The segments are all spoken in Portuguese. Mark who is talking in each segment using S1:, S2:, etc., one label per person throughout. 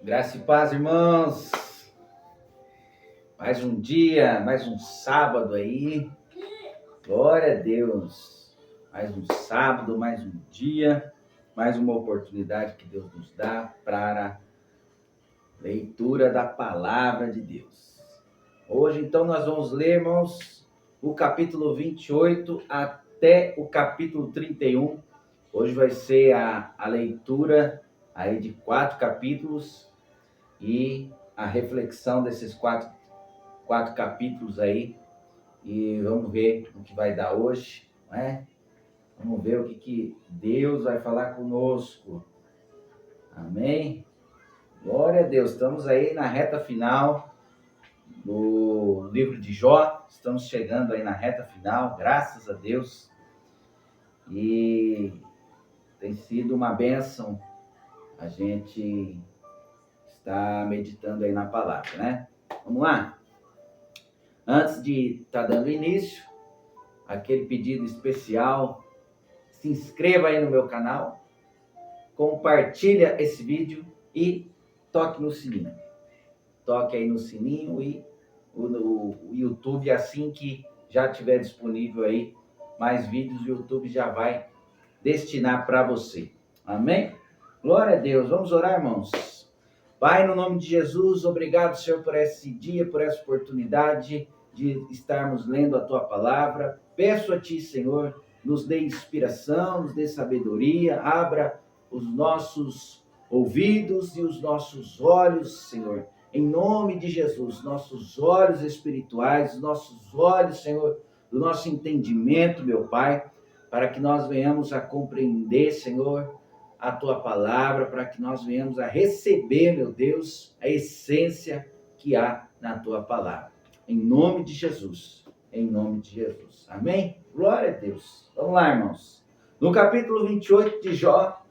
S1: Graça e paz, irmãos. Mais um dia, mais um sábado aí. Glória a Deus. Mais um sábado, mais um dia, mais uma oportunidade que Deus nos dá para leitura da palavra de Deus. Hoje, então, nós vamos ler, irmãos, o capítulo 28 até o capítulo 31. Hoje vai ser a leitura aí de 4 capítulos e a reflexão desses quatro capítulos aí. E vamos ver o que vai dar hoje, não é? Vamos ver o que Deus vai falar conosco. Amém? Glória a Deus. Estamos aí na reta final do livro de Jó. Estamos chegando aí na reta final, graças a Deus. E tem sido uma bênção a gente estar meditando aí na palavra, né? Vamos lá? Antes de estar dando início, aquele pedido especial, se inscreva aí no meu canal, compartilha esse vídeo e toque no sininho. Toque aí no sininho e o YouTube, assim que já estiver disponível aí mais vídeos, o YouTube já vai destinar para você. Amém? Glória a Deus. Vamos orar, irmãos. Pai, no nome de Jesus, obrigado, Senhor, por esse dia, por essa oportunidade de estarmos lendo a Tua palavra. Peço a Ti, Senhor, nos dê inspiração, nos dê sabedoria, abra os nossos ouvidos e os nossos olhos, Senhor, em nome de Jesus, nossos olhos espirituais, nossos olhos, Senhor, do nosso entendimento, meu Pai, para que nós venhamos a compreender, Senhor, a Tua palavra, para que nós venhamos a receber, meu Deus, a essência que há na Tua palavra. Em nome de Jesus. Em nome de Jesus. Amém? Glória a Deus. Vamos lá, irmãos. No capítulo 28 de Jó,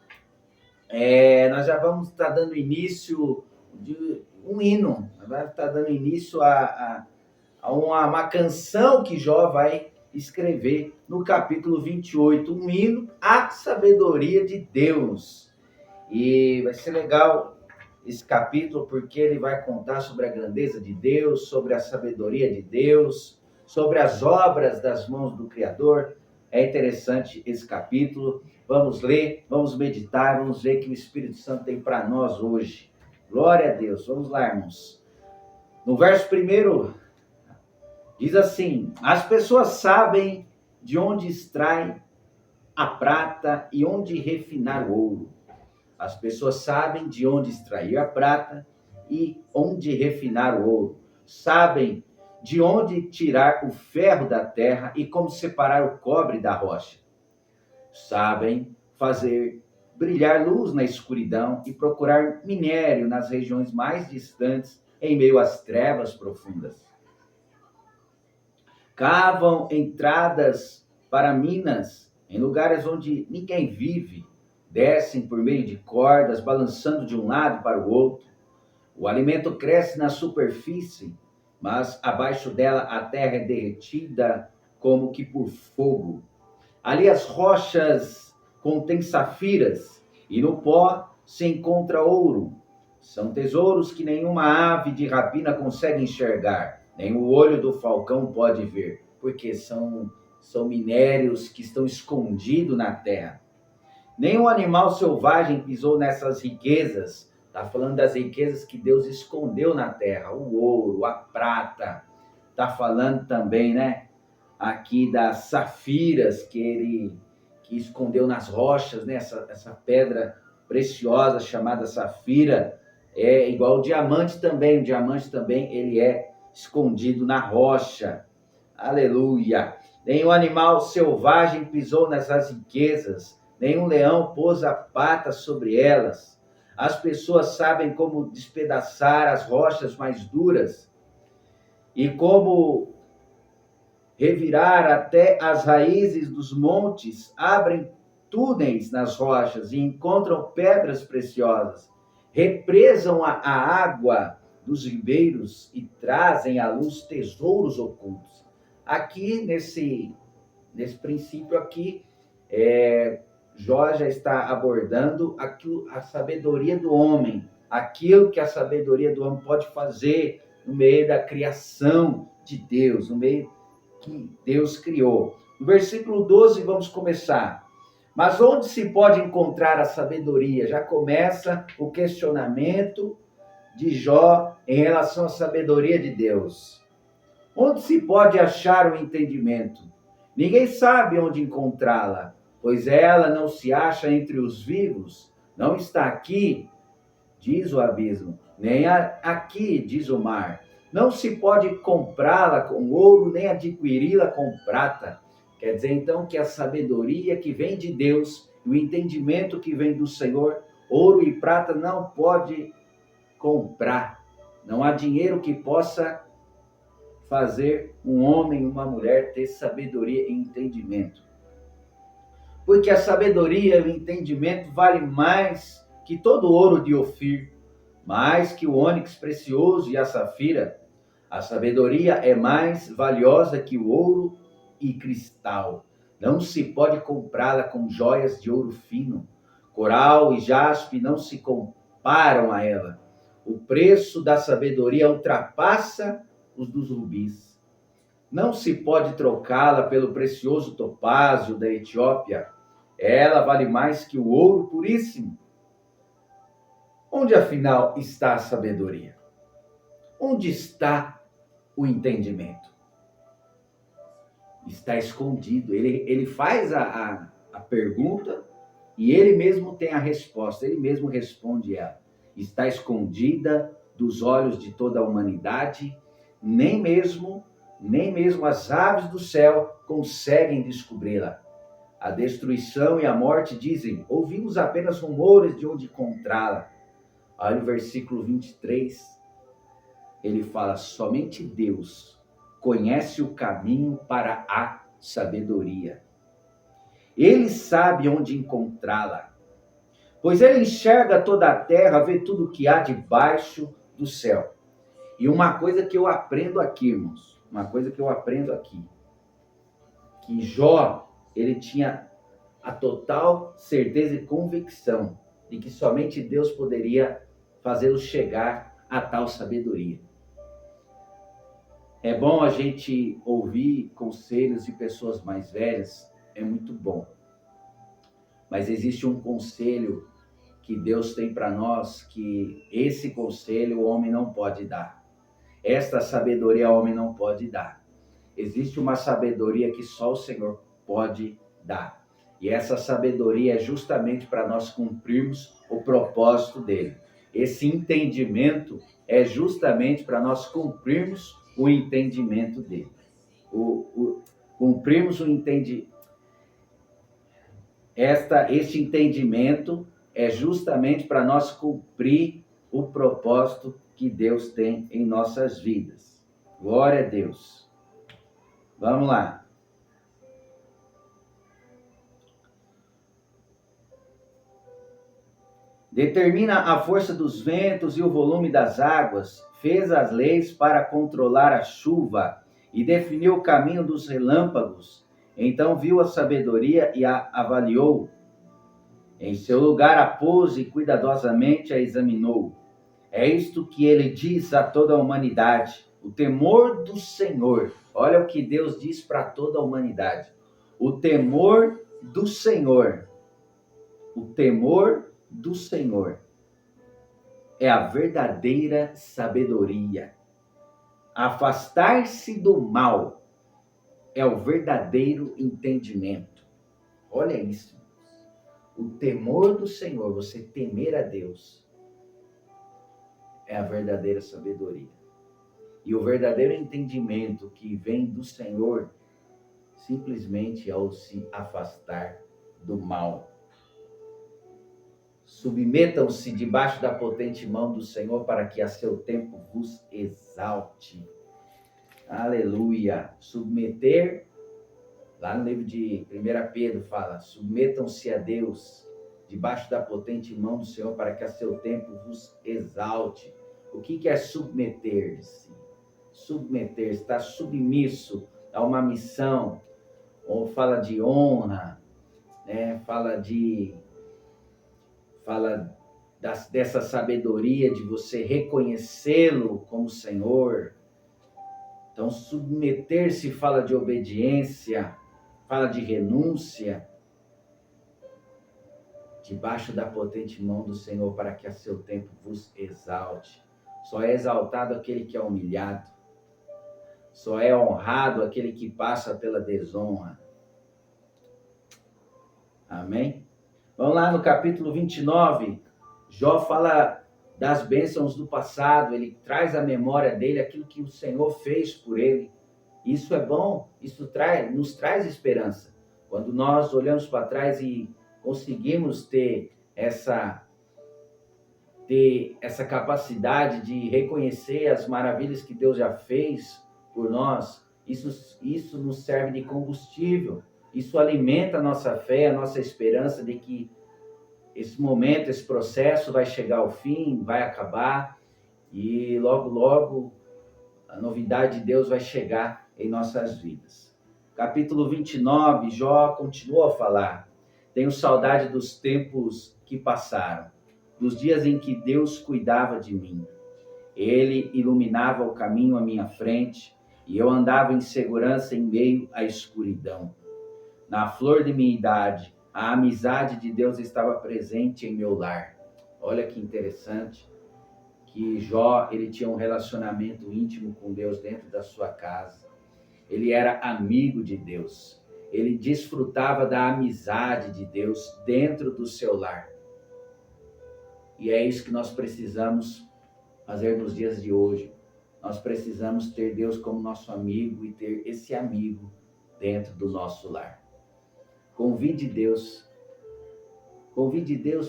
S1: nós já vamos estar dando início de um hino. Nós vamos estar dando início a uma canção que Jó vai escrever no capítulo 28, um hino à sabedoria de Deus. E vai ser legal esse capítulo porque ele vai contar sobre a grandeza de Deus, sobre a sabedoria de Deus, sobre as obras das mãos do Criador. É interessante esse capítulo. Vamos ler, vamos meditar, vamos ver o que o Espírito Santo tem para nós hoje. Glória a Deus. Vamos lá, irmãos. No verso 1, diz assim: as pessoas sabem de onde extrai a prata e onde refinar o ouro. As pessoas sabem de onde extrair a prata e onde refinar o ouro. Sabem de onde tirar o ferro da terra e como separar o cobre da rocha. Sabem fazer brilhar luz na escuridão e procurar minério nas regiões mais distantes em meio às trevas profundas. Cavam entradas para minas em lugares onde ninguém vive. Descem por meio de cordas, balançando de um lado para o outro. O alimento cresce na superfície, mas abaixo dela a terra é derretida como que por fogo. Ali as rochas contêm safiras e no pó se encontra ouro. São tesouros que nenhuma ave de rapina consegue enxergar, nem o olho do falcão pode ver, porque são minérios que estão escondidos na terra. Nenhum animal selvagem pisou nessas riquezas. Está falando das riquezas que Deus escondeu na terra, o ouro, a prata. Está falando também, né, aqui das safiras que escondeu nas rochas, né, essa pedra preciosa chamada safira. É igual o diamante também ele é escondido na rocha. Aleluia! Nenhum animal selvagem pisou nessas riquezas. Nenhum leão pôs a pata sobre elas. As pessoas sabem como despedaçar as rochas mais duras e como revirar até as raízes dos montes. Abrem túneis nas rochas e encontram pedras preciosas. Represam a água dos ribeiros e trazem à luz tesouros ocultos. Aqui, nesse princípio aqui, Jó já está abordando a sabedoria do homem, aquilo que a sabedoria do homem pode fazer no meio da criação de Deus, no meio que Deus criou. No versículo 12, vamos começar. Mas onde se pode encontrar a sabedoria? Já começa o questionamento de Jó em relação à sabedoria de Deus. Onde se pode achar o entendimento? Ninguém sabe onde encontrá-la, pois ela não se acha entre os vivos. Não está aqui, diz o abismo, nem aqui, diz o mar. Não se pode comprá-la com ouro, nem adquiri-la com prata. Quer dizer, então, que a sabedoria que vem de Deus, o entendimento que vem do Senhor, ouro e prata não pode comprar. Não há dinheiro que possa fazer um homem e uma mulher ter sabedoria e entendimento. Porque a sabedoria e o entendimento vale mais que todo o ouro de Ofir, mais que o ônix precioso e a safira. A sabedoria é mais valiosa que o ouro e cristal. Não se pode comprá-la com joias de ouro fino. Coral e jaspe não se comparam a ela. O preço da sabedoria ultrapassa os dos rubis. Não se pode trocá-la pelo precioso topázio da Etiópia. Ela vale mais que o ouro puríssimo. Onde, afinal, está a sabedoria? Onde está o entendimento? Está escondido. Ele faz a pergunta e ele mesmo tem a resposta. Ele mesmo responde ela. Está escondida dos olhos de toda a humanidade. Nem mesmo as aves do céu conseguem descobri-la. A destruição e a morte dizem: ouvimos apenas rumores de onde encontrá-la. Olha o versículo 23. Ele fala: somente Deus conhece o caminho para a sabedoria. Ele sabe onde encontrá-la, pois ele enxerga toda a terra, vê tudo o que há debaixo do céu. E uma coisa que eu aprendo aqui, irmãos, que Jó, ele tinha a total certeza e convicção de que somente Deus poderia fazê-lo chegar a tal sabedoria. É bom a gente ouvir conselhos de pessoas mais velhas, é muito bom. Mas existe um conselho que Deus tem para nós, que esse conselho o homem não pode dar. Esta sabedoria o homem não pode dar. Existe uma sabedoria que só o Senhor pode dar. E essa sabedoria é justamente para nós cumprirmos o propósito dele. Esse entendimento é justamente para nós cumprirmos o entendimento dele. Cumprirmos o entendimento. Este entendimento é justamente para nós cumprir o propósito que Deus tem em nossas vidas. Glória a Deus. Vamos lá. Determina a força dos ventos e o volume das águas, fez as leis para controlar a chuva e definiu o caminho dos relâmpagos. Então viu a sabedoria e a avaliou. Em seu lugar a pôs e cuidadosamente a examinou. É isto que ele diz a toda a humanidade: o temor do Senhor. Olha o que Deus diz para toda a humanidade. O temor do Senhor. O temor do Senhor é a verdadeira sabedoria. Afastar-se do mal é o verdadeiro entendimento. Olha isso. O temor do Senhor, você temer a Deus, é a verdadeira sabedoria. E o verdadeiro entendimento que vem do Senhor simplesmente é o se afastar do mal. Submetam-se debaixo da potente mão do Senhor para que a seu tempo vos exalte. Aleluia. Submeter, lá no livro de 1 Pedro fala, submetam-se a Deus debaixo da potente mão do Senhor para que a seu tempo vos exalte. O que é submeter-se? Submeter-se, estar submisso a uma missão, ou fala de honra, né? Fala dessa sabedoria de você reconhecê-lo como Senhor. Então, submeter-se fala de obediência, fala de renúncia, debaixo da potente mão do Senhor, para que a seu tempo vos exalte. Só é exaltado aquele que é humilhado. Só é honrado aquele que passa pela desonra. Amém? Vamos lá no capítulo 29. Jó fala das bênçãos do passado. Ele traz à memória dele aquilo que o Senhor fez por ele. Isso é bom, isso nos traz esperança. Quando nós olhamos para trás e conseguimos ter essa capacidade de reconhecer as maravilhas que Deus já fez por nós, isso nos serve de combustível. Isso alimenta a nossa fé, a nossa esperança de que esse momento, esse processo vai chegar ao fim, vai acabar e logo, logo a novidade de Deus vai chegar em nossas vidas. Capítulo 29, Jó continua a falar. Tenho saudade dos tempos que passaram, dos dias em que Deus cuidava de mim. Ele iluminava o caminho à minha frente e eu andava em segurança em meio à escuridão. Na flor de minha idade, a amizade de Deus estava presente em meu lar. Olha que interessante que Jó, ele tinha um relacionamento íntimo com Deus dentro da sua casa. Ele era amigo de Deus. Ele desfrutava da amizade de Deus dentro do seu lar. E é isso que nós precisamos fazer nos dias de hoje. Nós precisamos ter Deus como nosso amigo e ter esse amigo dentro do nosso lar. Convide Deus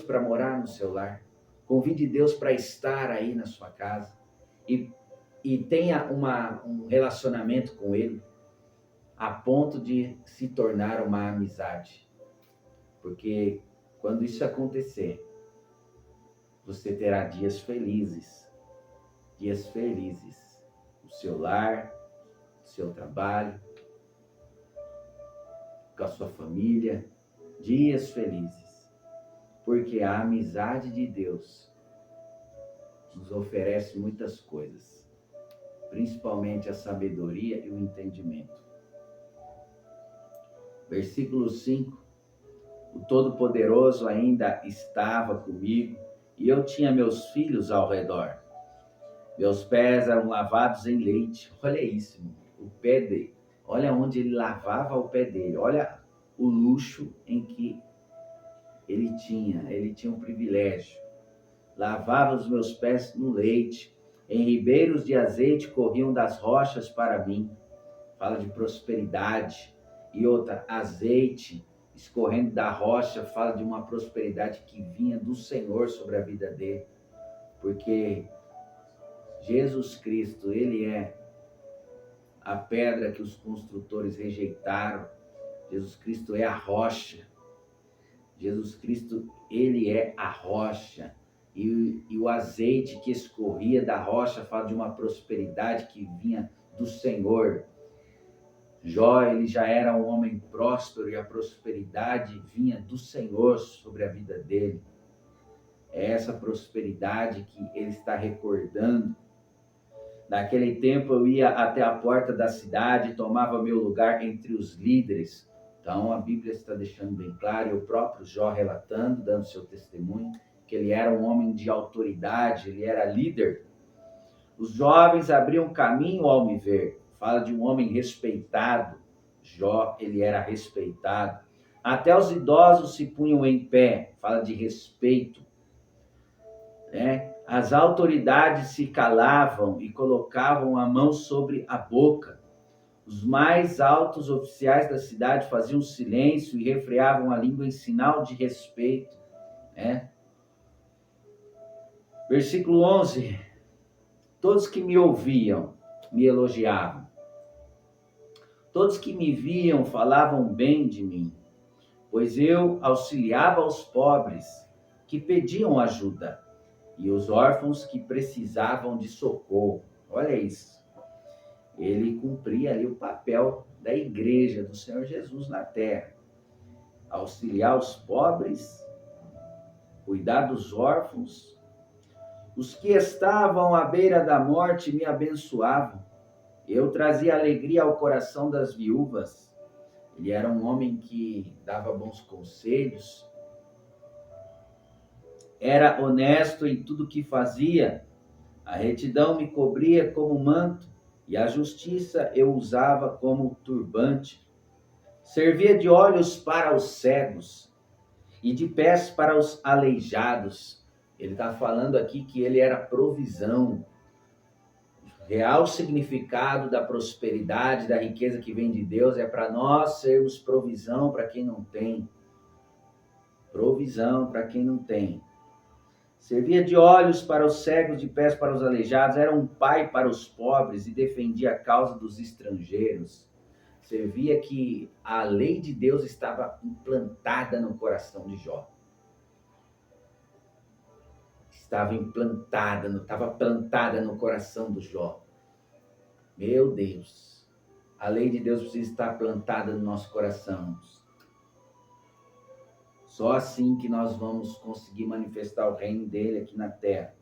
S1: para morar no seu lar. Convide Deus para estar aí na sua casa. E tenha um relacionamento com Ele a ponto de se tornar uma amizade. Porque quando isso acontecer, você terá dias felizes. Dias felizes. No seu lar, no seu trabalho, com a sua família, dias felizes, porque a amizade de Deus nos oferece muitas coisas, principalmente a sabedoria e o entendimento. Versículo 5, o Todo-Poderoso ainda estava comigo e eu tinha meus filhos ao redor. Meus pés eram lavados em leite. Olha isso, o pé dele. Olha onde ele lavava o pé dele. Olha o luxo em que ele tinha. Ele tinha um privilégio. Lavava os meus pés no leite. Em ribeiros de azeite corriam das rochas para mim. Fala de prosperidade. E outra, azeite escorrendo da rocha. Fala de uma prosperidade que vinha do Senhor sobre a vida dele. Porque Jesus Cristo, Ele é a pedra que os construtores rejeitaram. Jesus Cristo é a rocha. Jesus Cristo, Ele é a rocha. E o azeite que escorria da rocha fala de uma prosperidade que vinha do Senhor. Jó, ele já era um homem próspero e a prosperidade vinha do Senhor sobre a vida dele. É essa prosperidade que ele está recordando. Naquele tempo eu ia até a porta da cidade, tomava meu lugar entre os líderes. Então a Bíblia está deixando bem claro, e o próprio Jó relatando, dando seu testemunho, que ele era um homem de autoridade, ele era líder. Os jovens abriam caminho ao me ver. Fala de um homem respeitado. Jó, ele era respeitado. Até os idosos se punham em pé. Fala de respeito. As autoridades se calavam e colocavam a mão sobre a boca. Os mais altos oficiais da cidade faziam silêncio e refreavam a língua em sinal de respeito. Versículo 11. Todos que me ouviam me elogiavam. Todos que me viam falavam bem de mim, pois eu auxiliava os pobres que pediam ajuda e os órfãos que precisavam de socorro. Olha isso. Ele cumpria ali o papel da igreja do Senhor Jesus na terra. Auxiliar os pobres cuidar dos órfãos. Os que estavam à beira da morte me abençoavam. Eu trazia alegria ao coração das viúvas. Ele era um homem que dava bons conselhos, era honesto em tudo que fazia. A retidão me cobria como manto e a justiça eu usava como turbante. Servia de olhos para os cegos e de pés para os aleijados. Ele está falando aqui que ele era provisão. O real significado da prosperidade, da riqueza que vem de Deus é para nós sermos provisão para quem não tem. Provisão para quem não tem. Servia de olhos para os cegos, de pés para os aleijados, era um pai para os pobres e defendia a causa dos estrangeiros. Servia que a lei de Deus estava implantada no coração de Jó. Estava plantada no coração do Jó. Meu Deus, a lei de Deus precisa estar plantada no nosso coração. Só assim que nós vamos conseguir manifestar o reino dele aqui na terra.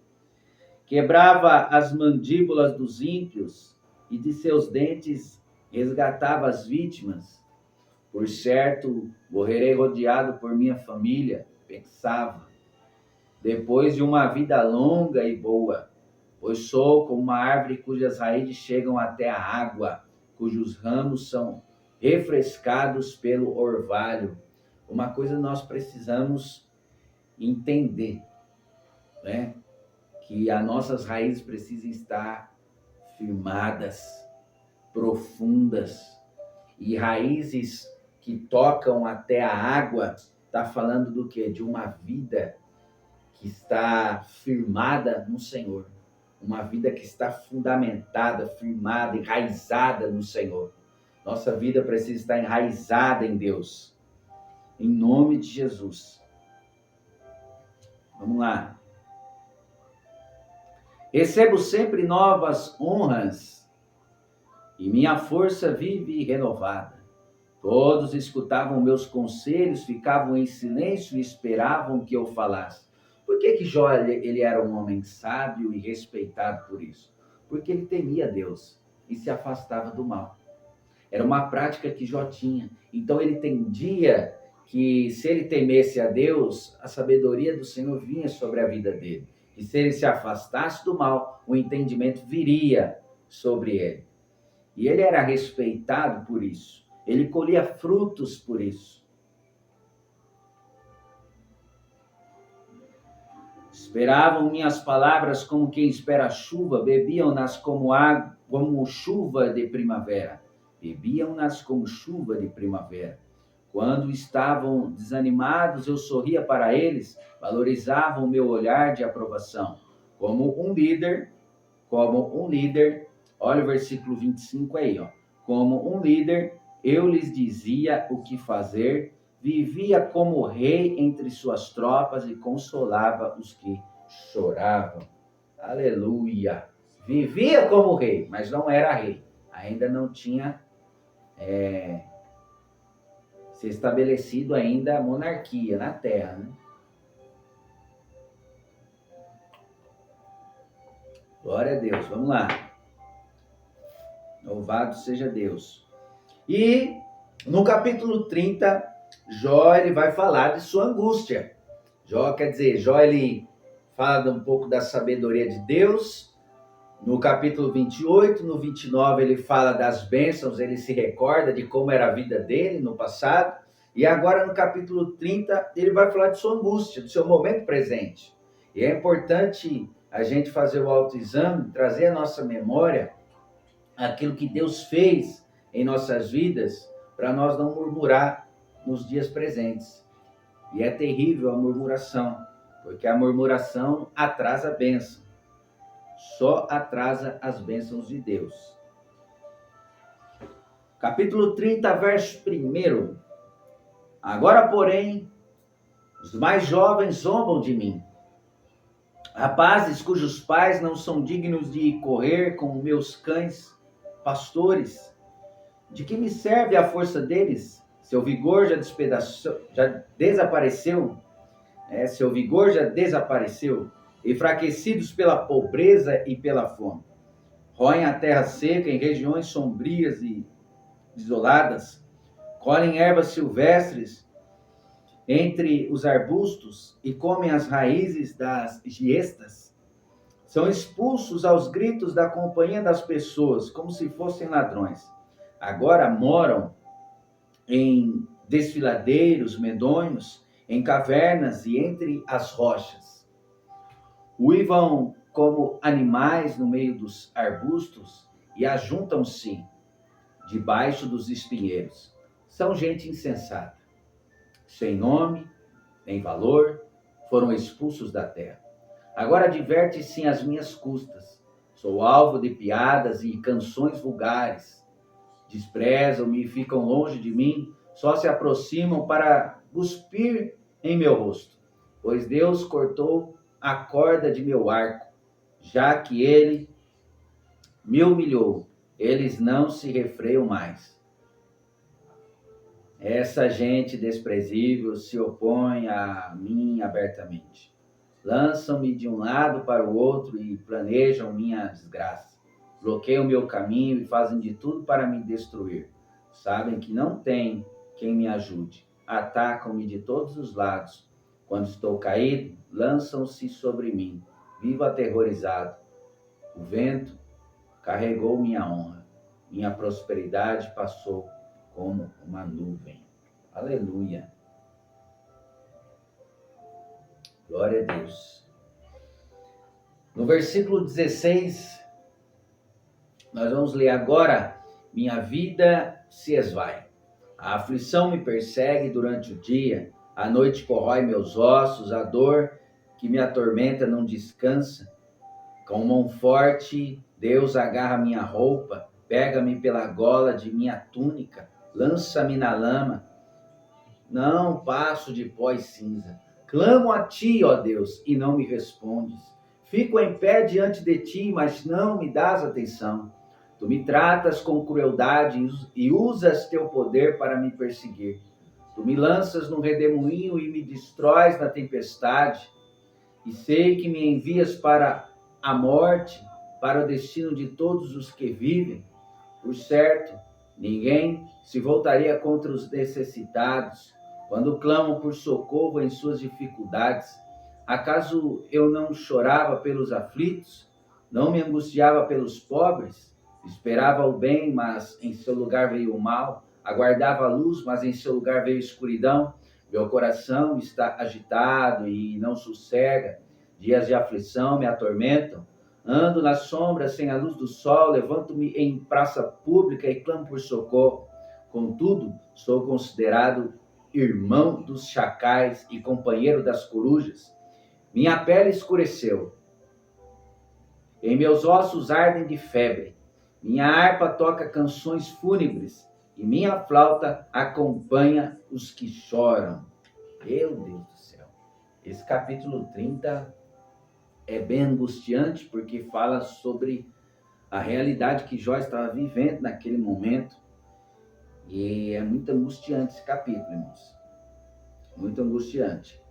S1: Quebrava as mandíbulas dos ímpios e de seus dentes resgatava as vítimas. Por certo, morrerei rodeado por minha família, pensava, depois de uma vida longa e boa, pois sou como uma árvore cujas raízes chegam até a água, cujos ramos são refrescados pelo orvalho. Uma coisa nós precisamos entender, né? Que as nossas raízes precisam estar firmadas, profundas. E raízes que tocam até a água, está falando do quê? De uma vida que está firmada no Senhor. Uma vida que está fundamentada, firmada, enraizada no Senhor. Nossa vida precisa estar enraizada em Deus. Em nome de Jesus. Vamos lá. Recebo sempre novas honras e minha força vive renovada. Todos escutavam meus conselhos, ficavam em silêncio e esperavam que eu falasse. Por que Jó ele era um homem sábio e respeitado por isso? Porque ele temia Deus e se afastava do mal. Era uma prática que Jó tinha. Então ele entendia que se ele temesse a Deus, a sabedoria do Senhor vinha sobre a vida dele. E se ele se afastasse do mal, o entendimento viria sobre ele. E ele era respeitado por isso. Ele colhia frutos por isso. Esperavam minhas palavras como quem espera a chuva, bebiam-nas como água, como chuva de primavera. Bebiam-nas como chuva de primavera. Quando estavam desanimados, eu sorria para eles, valorizavam o meu olhar de aprovação. Como um líder, olha o versículo 25 aí, ó. Como um líder, eu lhes dizia o que fazer, vivia como rei entre suas tropas e consolava os que choravam. Aleluia! Vivia como rei, mas não era rei. Ainda não tinha se estabelecido ainda a monarquia na terra, né? Glória a Deus, vamos lá. Louvado seja Deus. E no capítulo 30, Jó ele vai falar de sua angústia. Jó ele fala um pouco da sabedoria de Deus. No capítulo 28, no 29 ele fala das bênçãos, ele se recorda de como era a vida dele no passado. E agora no capítulo 30 ele vai falar de sua angústia, do seu momento presente. E é importante a gente fazer o autoexame, trazer à nossa memória aquilo que Deus fez em nossas vidas, para nós não murmurar nos dias presentes. E é terrível a murmuração, porque a murmuração atrasa a bênção. Só atrasa as bênçãos de Deus. Capítulo 30, verso 1. Agora, porém, os mais jovens zombam de mim. Rapazes cujos pais não são dignos de correr com meus cães pastores. De que me serve a força deles? Seu vigor já desapareceu. Seu vigor já desapareceu, enfraquecidos pela pobreza e pela fome. Roem a terra seca em regiões sombrias e isoladas, colhem ervas silvestres entre os arbustos e comem as raízes das giestas. São expulsos aos gritos da companhia das pessoas, como se fossem ladrões. Agora moram em desfiladeiros medonhos, em cavernas e entre as rochas. Uivam como animais no meio dos arbustos e ajuntam-se debaixo dos espinheiros. São gente insensata, sem nome, nem valor, foram expulsos da terra. Agora diverte-se às minhas custas. Sou alvo de piadas e canções vulgares. Desprezam-me e ficam longe de mim, só se aproximam para cuspir em meu rosto. Pois Deus cortou a corda de meu arco, já que ele me humilhou, eles não se refreiam mais. Essa gente desprezível se opõe a mim abertamente. Lançam-me de um lado para o outro e planejam minha desgraça. Bloqueiam meu caminho e fazem de tudo para me destruir. Sabem que não tem quem me ajude. Atacam-me de todos os lados. Quando estou caído, lançam-se sobre mim. Vivo aterrorizado. O vento carregou minha honra. Minha prosperidade passou como uma nuvem. Aleluia. Glória a Deus. No versículo 16, nós vamos ler agora: minha vida se esvai. A aflição me persegue durante o dia, a noite corrói meus ossos, a dor que me atormenta não descansa. Com mão forte, Deus agarra minha roupa, pega-me pela gola de minha túnica, lança-me na lama. Não passo de pó e cinza. Clamo a ti, ó Deus, e não me respondes. Fico em pé diante de ti, mas não me dás atenção. Tu me tratas com crueldade e usas teu poder para me perseguir. Tu me lanças no redemoinho e me destróis na tempestade. E sei que me envias para a morte, para o destino de todos os que vivem. Por certo, ninguém se voltaria contra os necessitados, quando clamam por socorro em suas dificuldades. Acaso eu não chorava pelos aflitos? Não me angustiava pelos pobres? Esperava o bem, mas em seu lugar veio o mal. Aguardava a luz, mas em seu lugar veio a escuridão. Meu coração está agitado e não sossega. Dias de aflição me atormentam. Ando nas sombras sem a luz do sol. Levanto-me em praça pública e clamo por socorro. Contudo, sou considerado irmão dos chacais e companheiro das corujas. Minha pele escureceu. Em meus ossos ardem de febre. Minha harpa toca canções fúnebres e minha flauta acompanha os que choram. Meu Deus do céu. Esse capítulo 30 é bem angustiante porque fala sobre a realidade que Jó estava vivendo naquele momento. E é muito angustiante esse capítulo, irmãos. Muito angustiante.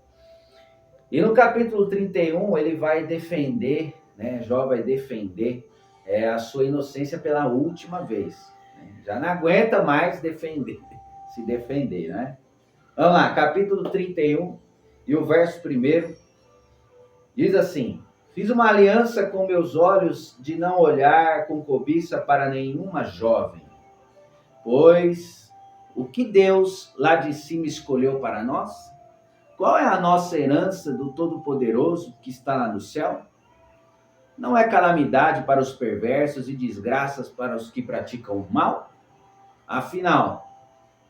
S1: E no capítulo 31, ele vai defender, Jó vai defender a sua inocência pela última vez. Já não aguenta mais se defender, né? Vamos lá, capítulo 31 e o verso 1 diz assim: fiz uma aliança com meus olhos de não olhar com cobiça para nenhuma jovem, pois o que Deus lá de cima escolheu para nós? Qual é a nossa herança do Todo-Poderoso que está lá no céu? Não é calamidade para os perversos e desgraças para os que praticam o mal? Afinal,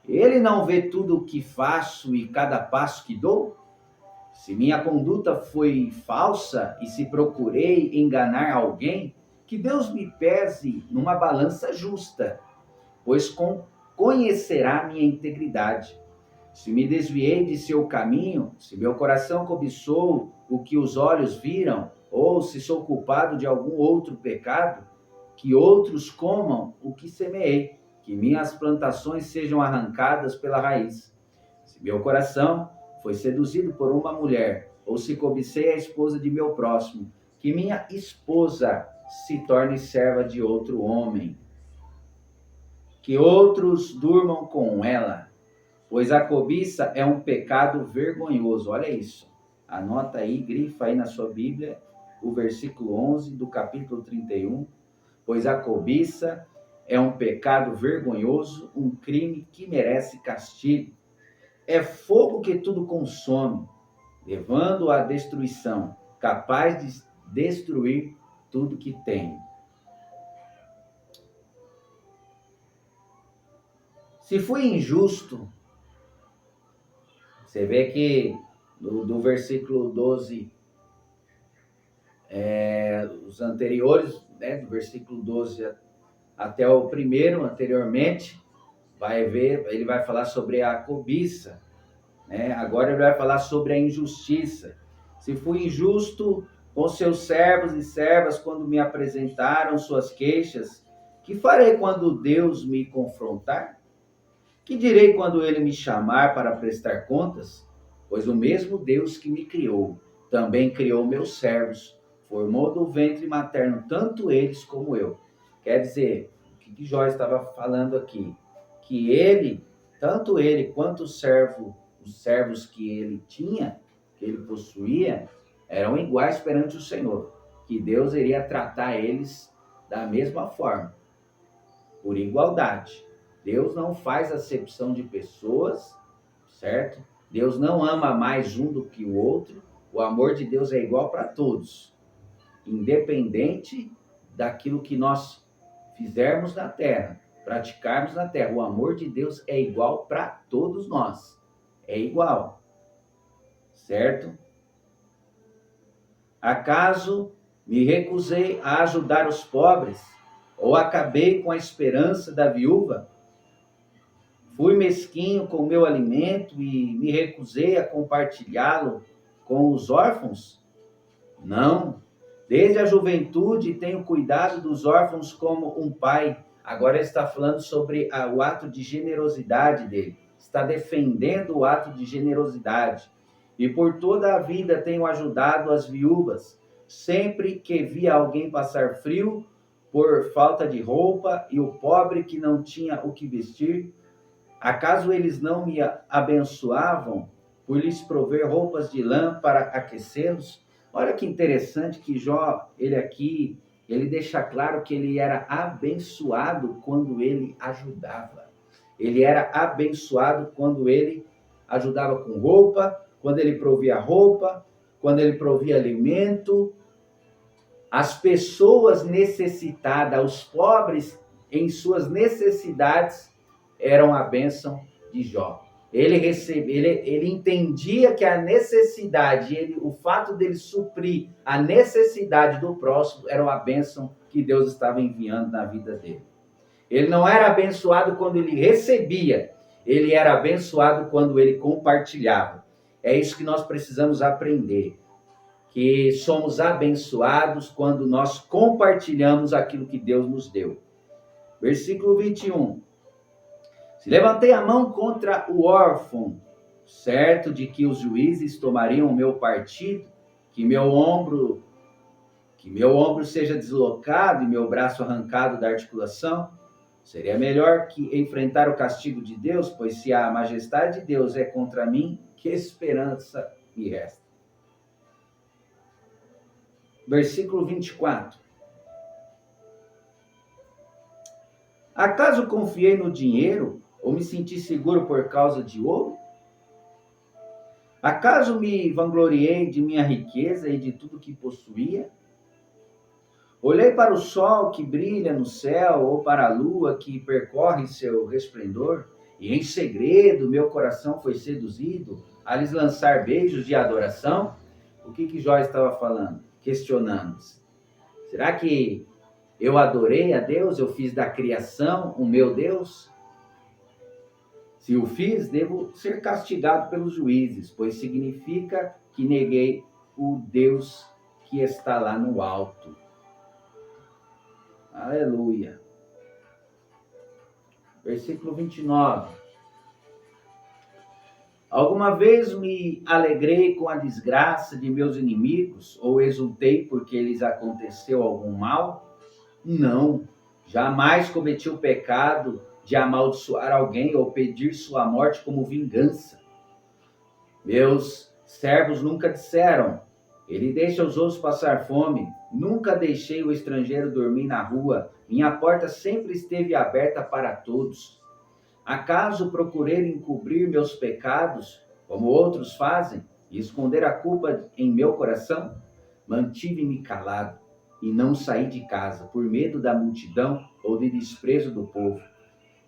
S1: ele não vê tudo o que faço e cada passo que dou? Se minha conduta foi falsa e se procurei enganar alguém, que Deus me pese numa balança justa, pois conhecerá minha integridade. Se me desviei de seu caminho, se meu coração cobiçou o que os olhos viram, ou se sou culpado de algum outro pecado, que outros comam o que semeei, que minhas plantações sejam arrancadas pela raiz. Se meu coração foi seduzido por uma mulher, ou se cobicei a esposa de meu próximo, que minha esposa se torne serva de outro homem, que outros durmam com ela, pois a cobiça é um pecado vergonhoso. Olha isso. Anota aí, grifa aí na sua Bíblia, o versículo 11 do capítulo 31. Pois a cobiça é um pecado vergonhoso, um crime que merece castigo. É fogo que tudo consome, levando à destruição, capaz de destruir tudo que tem. Se fui injusto, você vê que do versículo 12, os anteriores, né, do versículo 12 até o primeiro, anteriormente, ele vai falar sobre a cobiça, né? Agora ele vai falar sobre a injustiça. Se fui injusto com seus servos e servas quando me apresentaram suas queixas, que farei quando Deus me confrontar? Que direi quando ele me chamar para prestar contas? Pois o mesmo Deus que me criou, também criou meus servos, formou do ventre materno tanto eles como eu. Quer dizer, o que Jó estava falando aqui? Que ele, tanto ele quanto os servos que ele tinha, que ele possuía, eram iguais perante o Senhor. Que Deus iria tratar eles da mesma forma, por igualdade. Deus não faz acepção de pessoas, certo? Deus não ama mais um do que o outro. O amor de Deus é igual para todos, independente daquilo que nós fizermos na terra, praticarmos na terra. O amor de Deus é igual para todos nós. É igual, certo? Acaso me recusei a ajudar os pobres? Ou acabei com a esperança da viúva? Fui mesquinho com o meu alimento e me recusei a compartilhá-lo com os órfãos? Não. Desde a juventude tenho cuidado dos órfãos como um pai. Agora ele está falando sobre o ato de generosidade dele. Está defendendo o ato de generosidade. E por toda a vida tenho ajudado as viúvas. Sempre que via alguém passar frio por falta de roupa e o pobre que não tinha o que vestir, acaso eles não me abençoavam por lhes prover roupas de lã para aquecê-los? Olha que interessante que Jó, ele deixa claro que ele era abençoado quando ele ajudava. Ele era abençoado quando ele ajudava com roupa, quando ele provia roupa, quando ele provia alimento. As pessoas necessitadas, os pobres em suas necessidades, eram a bênção de Jó. Ele entendia que a necessidade, o fato dele suprir a necessidade do próximo era uma bênção que Deus estava enviando na vida dele. Ele não era abençoado quando ele recebia, ele era abençoado quando ele compartilhava. É isso que nós precisamos aprender, que somos abençoados quando nós compartilhamos aquilo que Deus nos deu. Versículo 21. Se levantei a mão contra o órfão, certo de que os juízes tomariam o meu partido, que meu ombro seja deslocado e meu braço arrancado da articulação, seria melhor que enfrentar o castigo de Deus, pois se a majestade de Deus é contra mim, que esperança me resta? Versículo 24. Acaso confiei no dinheiro ou me senti seguro por causa de ouro? Acaso me vangloriei de minha riqueza e de tudo que possuía? Olhei para o sol que brilha no céu ou para a lua que percorre seu resplendor, e em segredo meu coração foi seduzido a lhes lançar beijos de adoração? O que Jó estava falando? Questionando. Será que eu adorei a Deus? Eu fiz da criação o meu Deus? Se o fiz, devo ser castigado pelos juízes, pois significa que neguei o Deus que está lá no alto. Aleluia. Versículo 29. Alguma vez me alegrei com a desgraça de meus inimigos ou exultei porque lhes aconteceu algum mal? Não, jamais cometi o pecado de amaldiçoar alguém ou pedir sua morte como vingança. Meus servos nunca disseram: ele deixa os outros passar fome. Nunca deixei o estrangeiro dormir na rua. Minha porta sempre esteve aberta para todos. Acaso procurei encobrir meus pecados, como outros fazem, e esconder a culpa em meu coração? Mantive-me calado e não saí de casa, por medo da multidão ou de desprezo do povo.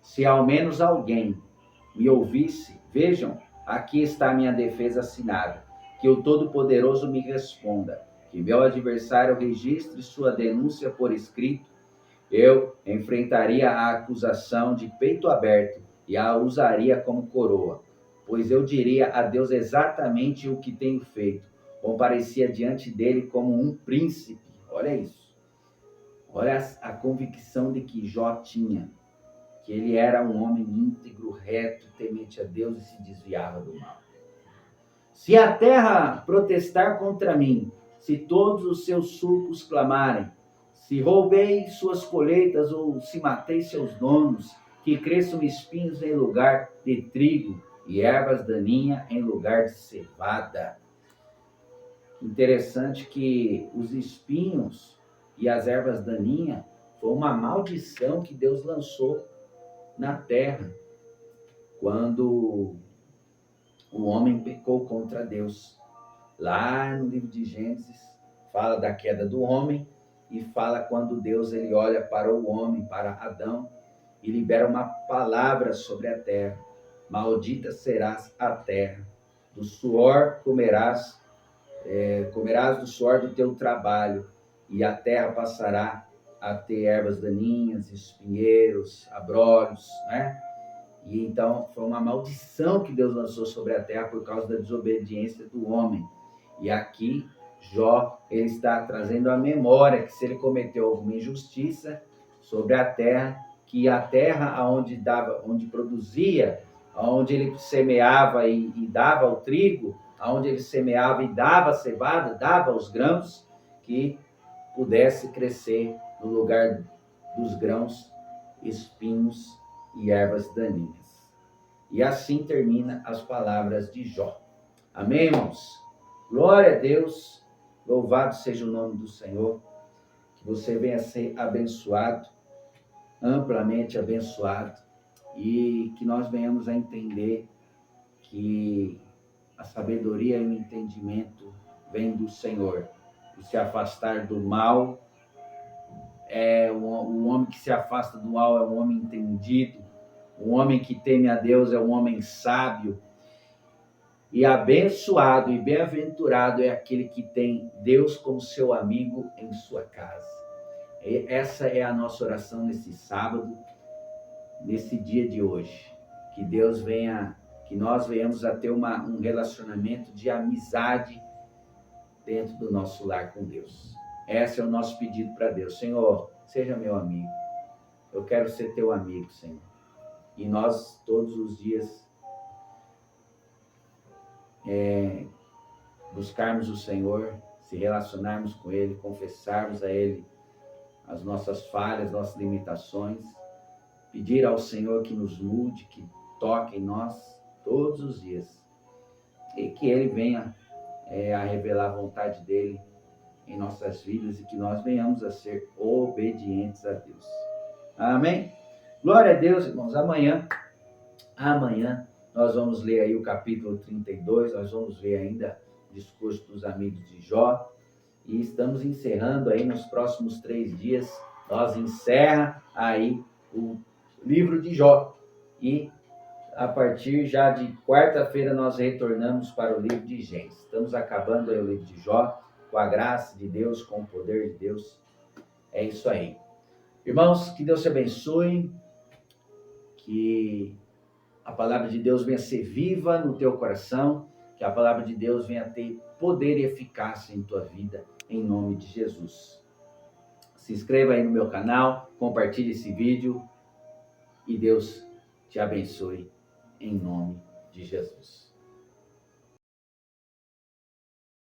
S1: Se ao menos alguém me ouvisse, vejam, aqui está a minha defesa assinada. Que o Todo-Poderoso me responda, que meu adversário registre sua denúncia por escrito. Eu enfrentaria a acusação de peito aberto e a usaria como coroa, pois eu diria a Deus exatamente o que tenho feito. Comparecia diante dele como um príncipe. Olha isso. Olha a convicção de que Jó tinha, que ele era um homem íntegro, reto, temente a Deus e se desviava do mal. Se a terra protestar contra mim, se todos os seus sulcos clamarem, se roubei suas colheitas ou se matei seus donos, que cresçam espinhos em lugar de trigo e ervas daninhas em lugar de cevada. Interessante que os espinhos e as ervas daninhas foi uma maldição que Deus lançou na terra quando o homem pecou contra Deus. Lá no livro de Gênesis, fala da queda do homem e fala quando Deus ele olha para o homem, para Adão, e libera uma palavra sobre a terra. Maldita serás a terra, do suor comerás do suor do teu trabalho, e a terra passará a ter ervas daninhas, espinheiros, abrolhos, né? E então foi uma maldição que Deus lançou sobre a terra por causa da desobediência do homem. E aqui Jó ele está trazendo a memória que se ele cometeu alguma injustiça sobre a terra, que a terra onde produzia, onde ele semeava e dava o trigo, onde ele semeava e dava a cevada, dava os grãos, que pudesse crescer no lugar dos grãos espinhos e ervas daninhas. E assim termina as palavras de Jó. Amém, irmãos? Glória a Deus, louvado seja o nome do Senhor, que você venha a ser abençoado, amplamente abençoado, e que nós venhamos a entender que a sabedoria e o entendimento vêm do Senhor, e se afastar do mal. Um homem que se afasta do mal é um homem entendido, um homem que teme a Deus é um homem sábio, e abençoado e bem-aventurado é aquele que tem Deus como seu amigo em sua casa. E essa é a nossa oração nesse sábado, nesse dia de hoje. Que Deus venha, que nós venhamos a ter um relacionamento de amizade dentro do nosso lar com Deus. Esse é o nosso pedido para Deus. Senhor, seja meu amigo. Eu quero ser teu amigo, Senhor. E nós, todos os dias, buscarmos o Senhor, se relacionarmos com Ele, confessarmos a Ele as nossas falhas, nossas limitações, pedir ao Senhor que nos mude, que toque em nós todos os dias e que Ele venha a revelar a vontade dEle em nossas vidas e que nós venhamos a ser obedientes a Deus. Amém? Glória a Deus, irmãos. Amanhã nós vamos ler aí o capítulo 32, nós vamos ver ainda o discurso dos amigos de Jó, e estamos encerrando aí nos próximos 3 dias, nós encerra aí o livro de Jó, e a partir já de quarta-feira nós retornamos para o livro de Gênesis. Estamos acabando aí o livro de Jó, com a graça de Deus, com o poder de Deus. É isso aí. Irmãos, que Deus te abençoe, que a palavra de Deus venha ser viva no teu coração, que a palavra de Deus venha ter poder e eficácia em tua vida, em nome de Jesus. Se inscreva aí no meu canal, compartilhe esse vídeo e Deus te abençoe em nome de Jesus.